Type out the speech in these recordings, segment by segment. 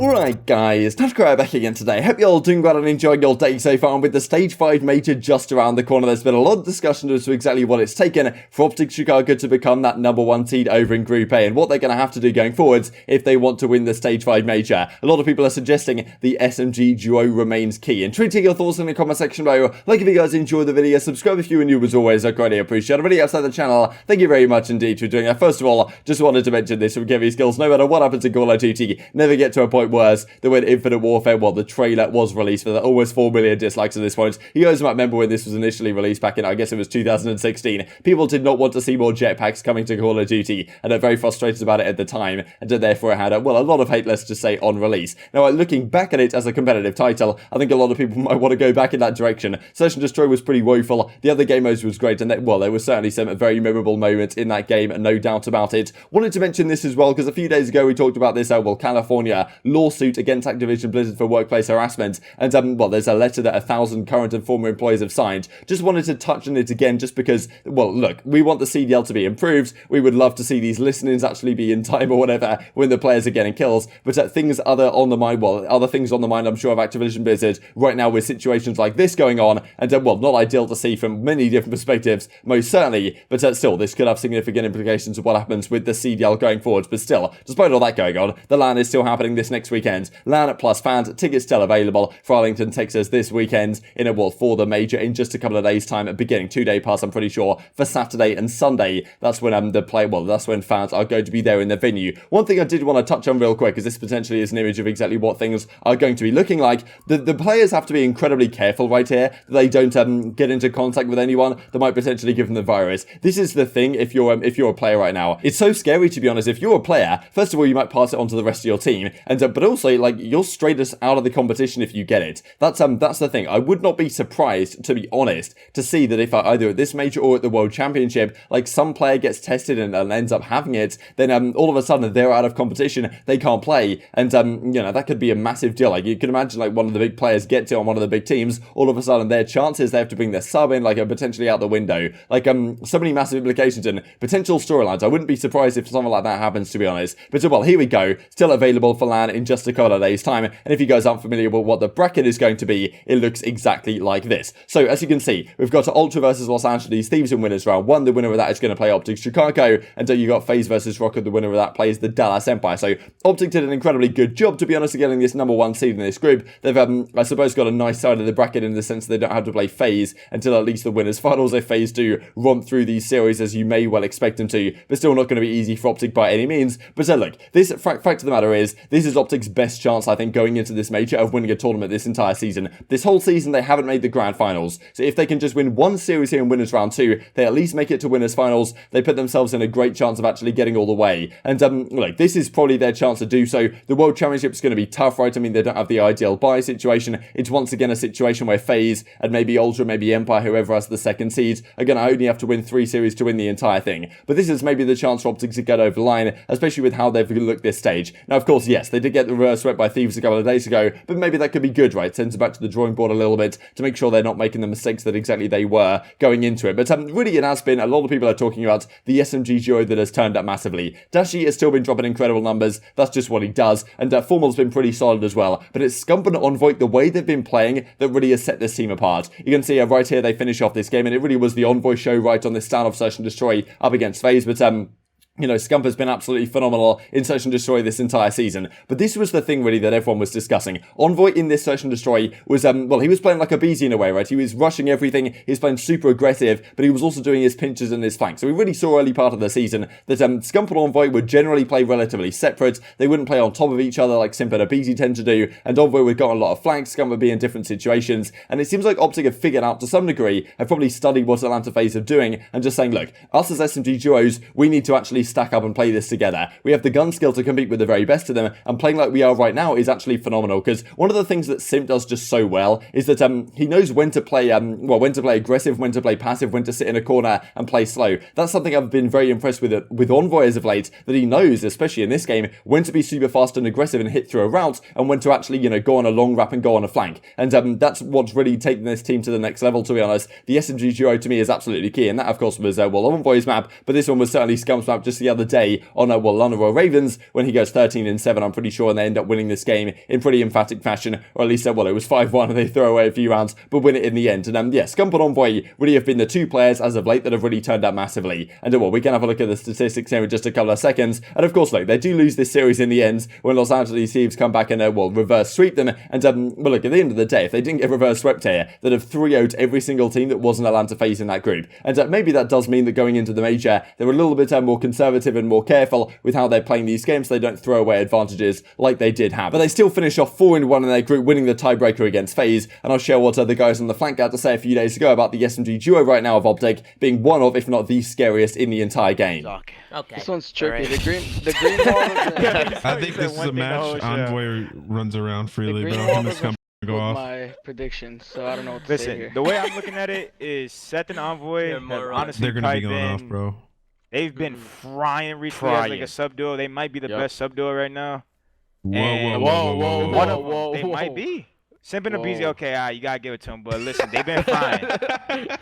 Alright guys, TacticalRab back again today. Hope you're all doing well and enjoying your day so far. And with the Stage 5 Major just around the corner, there's been a lot of discussion as to exactly what it's taken for OpTic's Chicago to become that #1 seed over in Group A and what they're going to have to do going forwards if they want to win the Stage 5 Major. A lot of people are suggesting the SMG duo remains key. And tweet your thoughts in the comment section below. Like if you guys enjoyed the video, subscribe if you are new as always, I greatly appreciate it. Really outside the channel, thank you very much indeed for doing that. First of all, just wanted to mention this from Cammy skills. No matter what happens in Call of Duty, never get to a point worse than when Infinite Warfare, well, the trailer was released with almost 4 million dislikes at this point. You guys might remember when this was initially released back in, I guess it was 2016. People did not want to see more jetpacks coming to Call of Duty and are very frustrated about it at the time, and therefore it had, a lot of hate, let's just say, on release. Now, looking back at it as a competitive title, I think a lot of people might want to go back in that direction. Search and Destroy was pretty woeful. The other game modes was great, and there were certainly some very memorable moments in that game, and no doubt about it. Wanted to mention this as well, because a few days ago we talked about this, California lawsuit against Activision Blizzard for workplace harassment, and there's a letter that 1,000 current and former employees have signed. Just wanted to touch on it again, just because, look, we want the CDL to be improved. We would love to see these listenings actually be in time or whatever when the players are getting kills, but other things on the mind, I'm sure, of Activision Blizzard right now with situations like this going on, and not ideal to see from many different perspectives, most certainly, but still, this could have significant implications of what happens with the CDL going forward. But still, despite all that going on, the LAN is still happening this next weekend. LAN plus fans, tickets still available for Arlington, Texas this weekend for the Major in just a couple of days' time, beginning 2-day pass, I'm pretty sure, for Saturday and Sunday. That's when that's when fans are going to be there in the venue. One thing I did want to touch on real quick, because this potentially is an image of exactly what things are going to be looking like. The players have to be incredibly careful right here that they don't get into contact with anyone that might potentially give them the virus. This is the thing if you're a player right now. It's so scary, to be honest. If you're a player, first of all, you might pass it on to the rest of your team, and but also, you're straight out of the competition if you get it. That's the thing. I would not be surprised, to be honest, to see that if either at this Major or at the World Championship, some player gets tested and ends up having it, then all of a sudden they're out of competition, they can't play, and that could be a massive deal. You can imagine one of the big players gets it on one of the big teams, all of a sudden their chances, they have to bring their sub in, are potentially out the window. So many massive implications and potential storylines. I wouldn't be surprised if something like that happens, to be honest. But here we go. Still available for LAN in just a couple of days' time. And if you guys aren't familiar with what the bracket is going to be, it looks exactly like this. So as you can see, we've got Ultra versus Los Angeles Thieves in winners round 1. The winner of that is going to play OpTic's Chicago. And you got FaZe versus Rokkr. The winner of that plays the Dallas Empire. So OpTic did an incredibly good job, to be honest, of getting this #1 seed in this group. They've, I suppose, got a nice side of the bracket in the sense they don't have to play FaZe until at least the winners finals. If FaZe do romp through these series, as you may well expect them to, but still not going to be easy for OpTic by any means. But look, this fact of the matter is, this is OpTic's best chance, I think, going into this Major of winning a tournament this entire season. This whole season, they haven't made the grand finals. So if they can just win one series here in winners round 2, they at least make it to winners finals. They put themselves in a great chance of actually getting all the way. And look, this is probably their chance to do so. The World Championship is going to be tough, right? I mean, they don't have the ideal bye situation. It's once again a situation where FaZe and maybe Ultra, maybe Empire, whoever has the second seeds, are going to only have to win 3 series to win the entire thing. But this is maybe the chance for OpTic to get over the line, especially with how they've looked this stage. Now, of course, yes, they did get the reverse swept by Thieves a couple of days ago, but maybe that could be good, right? Sends them back to the drawing board a little bit to make sure they're not making the mistakes that exactly they were going into it. But really, it has been, a lot of people are talking about the SMG duo that has turned up massively. Dashy has still been dropping incredible numbers. That's just what he does. And Formal's been pretty solid as well. But it's Scump and Envoy, the way they've been playing, that really has set this team apart. You can see right here, they finish off this game, and it really was the Envoy show right on this standoff Search and Destroy up against FaZe. But Scump has been absolutely phenomenal in Search and Destroy this entire season. But this was the thing, really, that everyone was discussing. Envoy in this Search and Destroy was, he was playing like aBeZy in a way, right? He was rushing everything. He was playing super aggressive, but he was also doing his pinches and his flanks. So we really saw early part of the season that Scump and Envoy would generally play relatively separate. They wouldn't play on top of each other like Simp and aBeZy tend to do. And Envoy would go on a lot of flanks. Scump would be in different situations. And it seems like OpTic have figured out to some degree, have probably studied what Atlanta FaZe are doing, and just saying, look, us as SMG duos, we need to actually stack up and play this together. We have the gun skill to compete with the very best of them, and playing like we are right now is actually phenomenal, because one of the things that Simp does just so well is that he knows when to play when to play aggressive, when to play passive, when to sit in a corner and play slow. That's something I've been very impressed with Envoy as of late, that he knows, especially in this game, when to be super fast and aggressive and hit through a route, and when to actually, go on a long wrap and go on a flank. And that's what's really taken this team to the next level, to be honest. The SMG duo to me is absolutely key, and that of course was Envoy's map, but this one was certainly Scump's map, just just the other day on, London Royal Ravens when he goes 13-7, I'm pretty sure, and they end up winning this game in pretty emphatic fashion, or at least, it was 5-1 and they throw away a few rounds, but win it in the end. And yeah, Scump and Envoy really have been the two players as of late that have really turned up massively. And we can have a look at the statistics here in just a couple of seconds. And of course, look, they do lose this series in the end when Los Angeles Thieves come back and, reverse sweep them. And, look, at the end of the day, if they didn't get reverse swept here, they'd have 3-0'd every single team that wasn't Atlanta FaZe in that group. And maybe that does mean that going into the major, they're a little bit more conservative and more careful with how they're playing these games so they don't throw away advantages like they did have. But they still finish off 4-1 in their group, winning the tiebreaker against FaZe. And I'll share what the guys on the flank had to say a few days ago about the SMG duo right now of OpTic being one of, if not the scariest in the entire game. Okay. This one's tricky. Right. The green ball is I think this is a match Envoy runs around freely, but I'm just gonna go off. my prediction, so I don't know what to say Listen, here. the way I'm looking at it is Seth and Envoy have honestly They're gonna be going off, been, bro. they've been frying recently as like a sub duo. They might be the best sub duo right now. Whoa. They might be. Simp and aBeZy, okay, you gotta give it to them, but listen, they've been frying.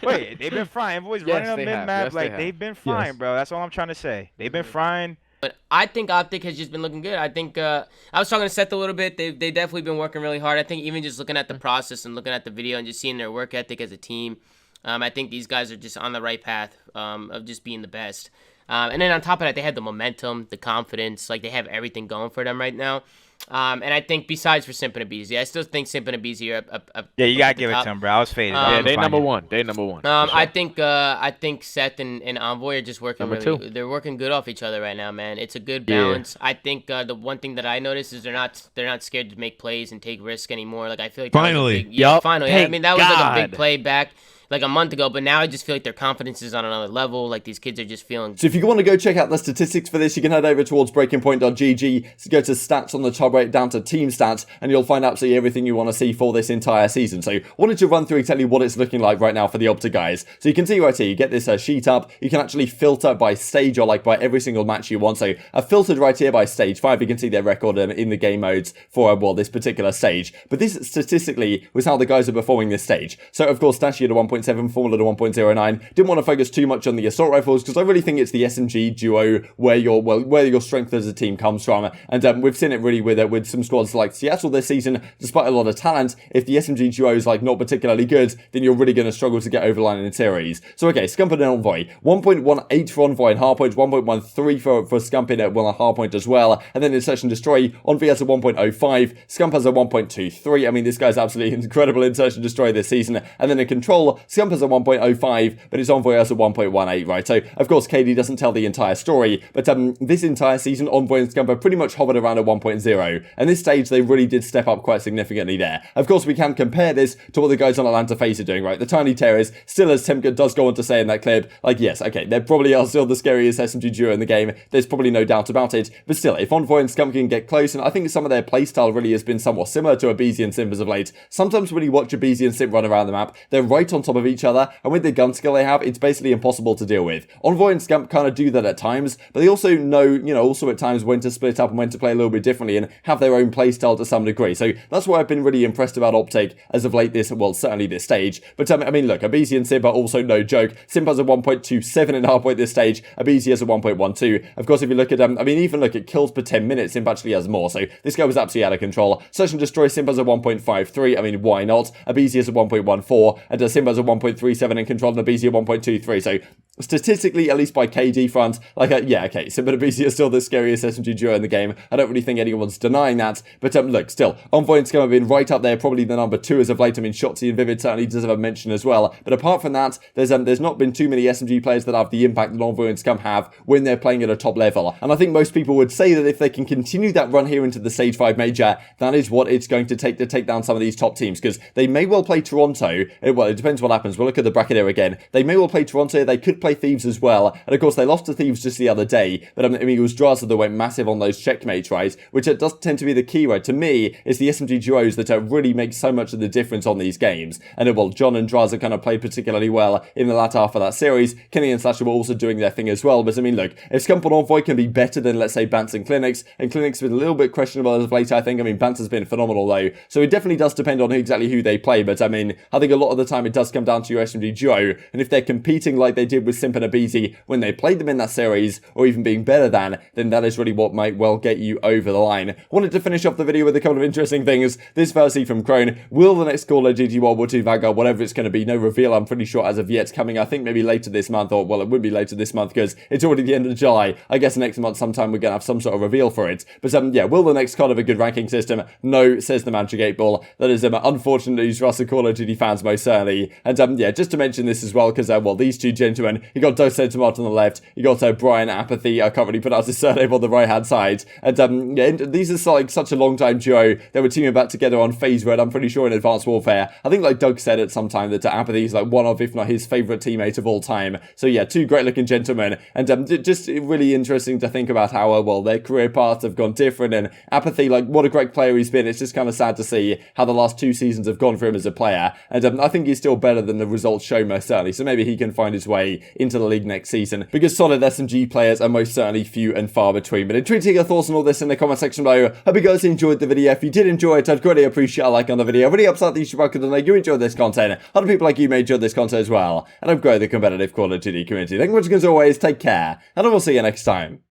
Wait, they've been frying. Envoy's running up mid-map, like, they've been frying, bro. That's all I'm trying to say. They've been frying. But I think OpTic has just been looking good. I think I was talking to Seth a little bit. They've definitely been working really hard. I think even just looking at the process and looking at the video and just seeing their work ethic as a team, I think these guys are just on the right path of just being the best. And then on top of that, they have the momentum, the confidence. Like, they have everything going for them right now. And I think besides for Simp and aBeZy, I still think Simp and aBeZy are yeah, you gotta give it to them, bro. I was faded. Yeah, they number one. They number one. Sure. I think Seth and Envoy are just working they're working good off each other right now, man. It's a good balance. Yeah. I think the one thing that I noticed is they're not scared to make plays and take risks anymore. Like, I feel like finally, finally. I mean, that was like a big play back like a month ago, but now I just feel like their confidence is on another level. Like, these kids are just feeling. So if you want to go check out the statistics for this, you can head over towards breakingpoint.gg, so go to stats on the top right down to team stats, and you'll find absolutely everything you want to see for this entire season. So I wanted to run through exactly what it's looking like right now for the OpTic guys. So you can see right here, you get this sheet up. You can actually filter by stage or like by every single match you want. So I've filtered right here by stage 5. You can see their record in the game modes for this particular stage. But this statistically was how the guys are performing this stage. So of course, Dashy at a 1.7, Formula at a 1.09. Didn't want to focus too much on the assault rifles because I really think it's the SMG duo where your strength as a team comes from. And we've seen it really with some squads like Seattle this season. Despite a lot of talent, if the SMG duo is like not particularly good, then you're really going to struggle to get over line in series. So okay, Scump and Envoy, 1.18 for Envoy in hardpoint, 1.13 for Scump in at hardpoint as well. And then in Search and Destroy, Envoy has a 1.05, Scump has a 1.23. I mean, this guy's absolutely incredible in Search and Destroy this season. And then in Control, Scump has a 1.05, but his Envoy has a 1.18, right? So, of course, KD doesn't tell the entire story, but this entire season, Envoy and Scump have pretty much hovered around a 1.0, and this stage, they really did step up quite significantly there. Of course, we can compare this to what the guys on Atlanta FaZe are doing, right? The Tiny Terrors, still as Tim does go on to say in that clip, like, yes, okay, they probably are still the scariest SMG duo in the game, there's probably no doubt about it, but still, if Envoy and Scump can get close, and I think some of their playstyle really has been somewhat similar to aBeZy and Simp as of late, sometimes when you watch aBeZy and Simp run around the map, they're right on top of each other, and with the gun skill they have, it's basically impossible to deal with. Envoy and Scump kind of do that at times, but they also know, also at times when to split up and when to play a little bit differently and have their own playstyle to some degree. So that's why I've been really impressed about OpTic as of late certainly this stage. But I mean, look, aBeZy and Simp are also no joke. Simp has a 1.27 in hardpoint this stage, aBeZy has a 1.12. Of course, if you look at, even look at kills per 10 minutes, Simp actually has more. So this guy was absolutely out of control. Search and Destroy, Simp has a 1.53. I mean, why not? aBeZy has a 1.14, and Simp has a 1.37 in Control, and aBeZy a 1.23. So statistically, at least by KD front, yeah, okay, Simp and aBeZy are still the scariest SMG duo in the game. I don't really think anyone's denying that. But look, still, Envoy and Scump have been right up there, probably the number 2 as of late. I mean, Shotzzy and Vivid certainly deserve a mention as well. But apart from that, there's not been too many SMG players that have the impact that Envoy and Scump have when they're playing at a top level. And I think most people would say that if they can continue that run here into the Stage 5 Major, that is what it's going to take down some of these top teams, because they may well play Toronto. Well, it depends what happens. We'll look at the bracket here again. They may well play Toronto. They could play Thieves as well. And of course, they lost to Thieves just the other day. But I mean, it was Drazah that went massive on those checkmates, right? Which it does does tend to be the key, right? To me, it's the SMG duos that really make so much of the difference on these games. And well, John and Drazah kind of played particularly well in the latter half of that series. Kenny and Slasher were also doing their thing as well. But I mean, look, if Scump Envoy can be better than, let's say, Bance and CleanX has been a little bit questionable as of late, I think. I mean, Bance has been phenomenal though, so it definitely does depend on exactly who they play. But I mean, I think a lot of the time it does come down to your SMG duo, and if they're competing like they did with Simp and aBeZy when they played them in that series, or even being better than, then that is really what might well get you over the line. Wanted to finish off the video with a couple of interesting things. This firstly from Crone: will the next Call of Duty World War II Vanguard, whatever it's going to be, no reveal, I'm pretty sure as of yet, coming I think maybe later this month, or well, it would be later this month because it's already the end of July. I guess next month sometime we're going to have some sort of reveal for it. But yeah, will the next COD have a good ranking system? No, says the Magic 8 Ball. That is unfortunate news for us Call of Duty fans, most certainly. And yeah, just to mention this as well, because well, these two gentlemen, you got Dosentiment on the left, you got Brian Apathy, I can't really pronounce his surname, on the right hand side. And yeah, these are like such a long time duo. They were teaming back together on FaZe Red, I'm pretty sure, in Advanced Warfare. I think like Doug said at some time that Apathy is like one of, if not his favourite teammate of all time. So yeah, two great looking gentlemen. And just really interesting to think about how well their career paths have gone different. And Apathy, like, what a great player he's been. It's just kind of sad to see how the last 2 seasons have gone for him as a player. And I think he's still better than the results show, most certainly. So maybe he can find his way into the league next season, because solid SMG players are most certainly few and far between. But intrigued to hear your thoughts on all this in the comment section below. Hope you guys enjoyed the video. If you did enjoy it, I'd greatly appreciate a like on the video. Really helps out the YouTube because I know you enjoyed this content. Other people like you may enjoy this content as well. And I've grown the competitive Call of Duty community. Thank you much as always. Take care. And I will see you next time.